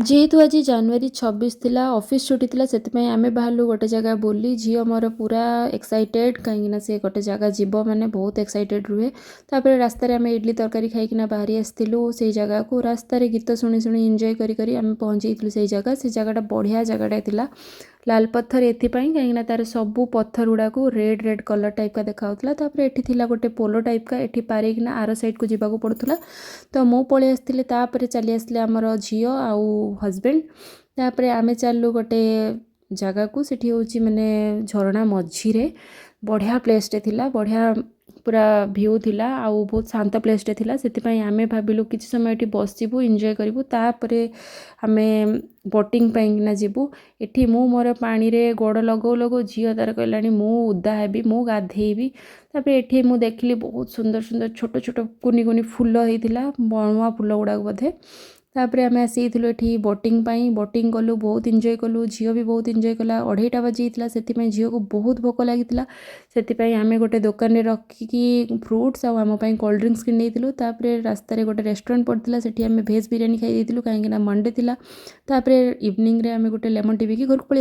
जेहेतु आज जनवरी 26 थिला ऑफिस छुट्टी थिला सेतिपई आमे बाहरलु गोटे जगह बुली झियो मोर पूरा एक्साइटेड कहीं से गोटे जगह जीव माने बहुत एक्साइटेड रुहे। तापर रास्ता रे आमे इडली तरकारी खाइकिना बाहरी आसथिलु से जगह को रास्ता रे गीत शुणी शुणी एंजॉय करी करी आमे पहुँचीलु से जगहटा बढ़िया जगहटा थिला। लाल पत्थर एथिपाई कहीं तार सबू पत्थर गुड़ा को रेड रेड कलर टाइप का देखा तापर एठी थिला गोटे पोलो टाइप का एठी पारिकिना आर साइड को जीवाको पड़ुथला। तो मो पळि आसथिले तापर चली आसले हमर झियो आउ हस्बैंड तापर आमे चलू गोटे जगह को सेठी होची माने झरना मझी रे बढ़िया प्लेस टे थिला बढ़िया पूरा व्यू थिला आउ बहुत शांत प्लेस टे थिला सेतिपई आमे भाबिलु किछि समय एठी बसिबु एन्जॉय करिवु तापर आमे बोटिंग पाइना जीवु। एठी मु मोर पानी रे गोड़ लगो लगो झियो तार कहलानी मु उदा हेबी मु गाधेबी। तापर एठी मु देखली बहुत सुंदर सुंदर छोट छोट कुनी कुनी फूल होइतिला बणुआ फूल गुड़ा बोधे। तापर आमे आसीथिलु एठी बोटिंग कलु बहुत एन्जॉय कलु झियो भी बहुत एन्जॉय कला 2:30 बजीतिला सेतिपई झियो को बहुत भोक लागितिला सेतिपई आमे गोटे दुकान रे रखिकी फ्रूट्स आ आम पई कोल्ड ड्रिंक्स किन नेइतिलु। तापर रास्ता रे गोटे रेस्टोरेंट पड़तिला सेठी आमे वेज बिरयानी खाइ देइतिलु काहेकि ना मंडे थिला। तापर इवनिंग रे आमे गोटे लेमन टी पीकी घर को